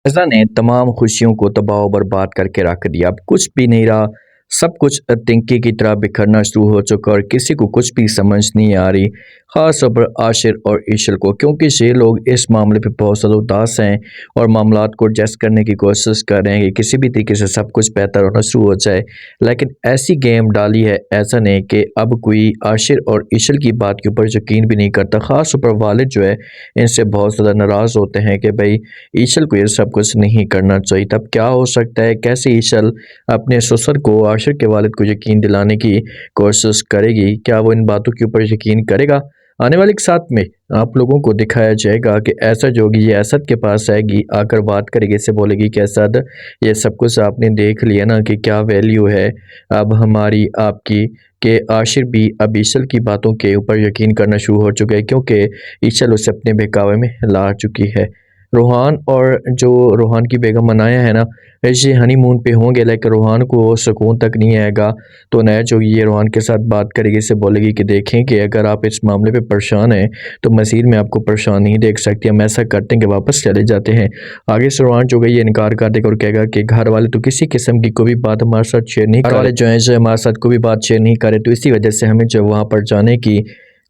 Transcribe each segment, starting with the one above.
फ़ज़ा ने तमाम खुशियों को तबाह व बर्बाद करके रख दिया। अब कुछ भी नहीं रहा, सब कुछ तिनके की तरह बिखरना शुरू हो चुका और किसी को कुछ भी समझ नहीं आ रही। ख़ास तौर पर आशिर और ईशल को, क्योंकि ये लोग इस मामले पे बहुत ज़्यादा उदास हैं और मामलात को एडजस्ट करने की कोशिश कर रहे हैं कि किसी भी तरीके से सब कुछ बेहतर होना शुरू हो जाए। लेकिन ऐसी गेम डाली है ऐसा ने कि अब कोई आशिर और ईशल की बात के ऊपर यकीन भी नहीं करता। ख़ास तौर पर वालिद जो है इनसे बहुत ज़्यादा नाराज़ होते हैं कि भाई ईशल को ये सब कुछ नहीं करना चाहिए। तब क्या हो सकता है, कैसे ईशल अपने ससुर को आशिर के वालिद को यकीन दिलाने की कोशिश करेगी? क्या वो इन बातों के ऊपर यकीन करेगा? आने वाले एक साथ में आप लोगों को दिखाया जाएगा कि ऐसा जो होगी ये असद के पास आएगी, आकर बात करेगी, इससे बोलेगी कि असद ये सब कुछ आपने देख लिया ना कि क्या वैल्यू है अब हमारी आपकी, कि आशिर भी अब ईशल की बातों के ऊपर यकीन करना शुरू हो चुका है क्योंकि ईशल उसे अपने बहकावे में ला चुकी है। रूहान और जो रूहान की बेगम अनाया है ना, ऐसे हनीमून पे होंगे लेकिन रूहान को सुकून तक नहीं आएगा। तो अनाया जो ये रूहान के साथ बात करेगी, इससे बोलेगी कि देखें कि अगर आप इस मामले पे परेशान हैं तो मज़ीद मैं आपको परेशान नहीं देख सकती, हम ऐसा करते हैं कि वापस चले जाते हैं। आगे से रूहान जो गई ये इनकार कर देगा और कहेगा कि घर वाले तो किसी किस्म की कोई भी बात हमारे साथ शेयर नहीं कर रहे, जो है जो हमारे साथ कोई भी बात शेयर नहीं करे, तो इसी वजह से हमें जो वहाँ पर जाने की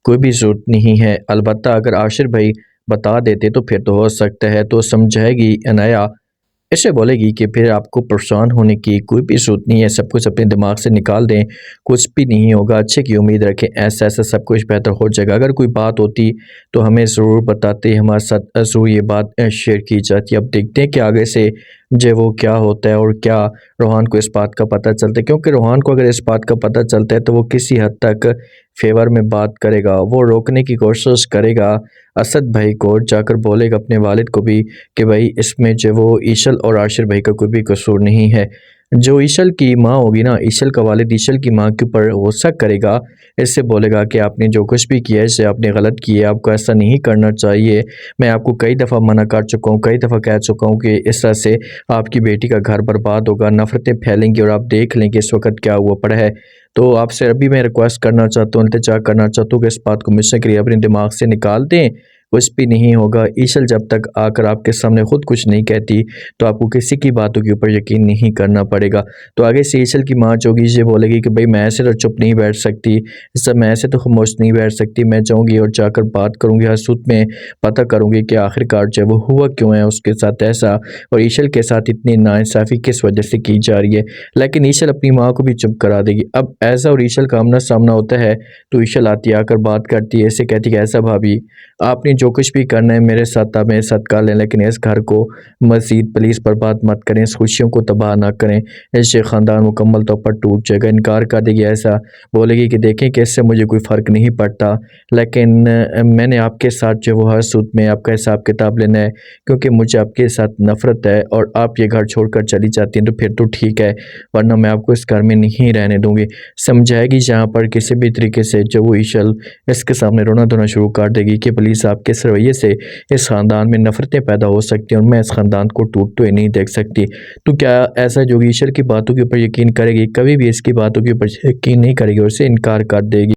कोई भी ज़रूरत नहीं है। अलबत्ता अगर आशिर भाई बता देते तो फिर तो हो सकता है, तो समझाएगी अनाया, ऐसे बोलेगी कि फिर आपको परेशान होने की कोई भी ज़रूरत नहीं है, सब कुछ अपने दिमाग से निकाल दें, कुछ भी नहीं होगा, अच्छे की उम्मीद रखें, ऐसा ऐसा सब कुछ बेहतर हो जाएगा। अगर कोई बात होती तो हमें ज़रूर बताते, हमारे साथ ज़रूर ये बात शेयर की जाती। अब देखते हैं कि आगे से जो वो क्या होता है और क्या रूहान को इस बात का पता चलता है, क्योंकि रूहान को अगर इस बात का पता चलता है तो वो किसी हद तक फेवर में बात करेगा, वो रोकने की कोशिश करेगा असद भाई को, जाकर बोलेगा अपने वालिद को भी कि भाई इसमें जो वो ईशल और आशिर भाई का कोई भी कसूर नहीं है। जो ईशल की माँ होगी ना, ईशल का वालिद ईशल की माँ के ऊपर गुस्सा करेगा, इससे बोलेगा कि आपने जो कुछ भी किया है इसे आपने गलत किया है, आपको ऐसा नहीं करना चाहिए। मैं आपको कई दफ़ा मना कर चुका हूँ, कई दफ़ा कह चुका हूँ कि इस तरह से आपकी बेटी का घर बर्बाद होगा, नफ़रतें फैलेंगी और आप देख लें कि इस वक्त क्या हुआ पड़ा है। तो आपसे अभी मैं रिक्वेस्ट करना चाहता हूँ, इल्तिजा करना चाहता हूँ कि इस बात को मुझसे करिए अपने दिमाग से निकाल दें, कुछ भी नहीं होगा। ईशल जब तक आकर आपके सामने खुद कुछ नहीं कहती तो आपको किसी की बातों के ऊपर यकीन नहीं करना पड़ेगा। तो आगे से ईशल की माँ जो होगी ये बोलेगी कि भाई मैं ऐसे तो चुप नहीं बैठ सकती, इस सब मैं ऐसे तो खामोश नहीं बैठ सकती, मैं जाऊँगी और जाकर बात करूँगी, हर सूद में पता करूँगी कि आखिरकार जो है वो हुआ क्यों है उसके साथ ऐसा, और ईशल के साथ इतनी नाइंसाफ़ी किस वजह से की जा रही है। लेकिन ईशल अपनी माँ को भी चुप करा देगी। अब ऐसा और ईशल का आमना सामना होता है तो ईशल आती आकर बात करती है, ऐसे कहती है ऐसा भाभी आपने जो कुछ भी करना है मेरे साथ आप मेरे साथ कर लें, लेकिन इस घर को मज़ीद प्लीज़ बर्बाद मत करें, इस खुशियों को तबाह ना करें, इससे ख़ानदान मुकम्मल तौर पर टूट जाएगा। इनकार कर देगी, ऐसा बोलेगी कि देखें कि इससे मुझे कोई फ़र्क नहीं पड़ता, लेकिन मैंने आपके साथ जो वो हर सूद में आपका हिसाब किताब लेना है, क्योंकि मुझे आपके साथ नफ़रत है और आप ये घर छोड़कर चली जाती हैं तो फिर तो ठीक है, वरना मैं आपको इस घर में नहीं रहने दूँगी। समझाएगी जहाँ पर किसी भी तरीके से जो वो ईशल इसके सामने रोना धोना शुरू कर देगी कि प्लीज़ आपके इस रवैये से इस ख़ानदान में नफ़रतें पैदा हो सकती हैं और मैं इस ख़ानदान को टूटते हुए नहीं देख सकती। तो क्या ऐसा जो ईशल की बातों के ऊपर यकीन करेगी, कभी भी इसकी बातों के ऊपर यकीन नहीं करेगी और इसे इनकार कर देगी।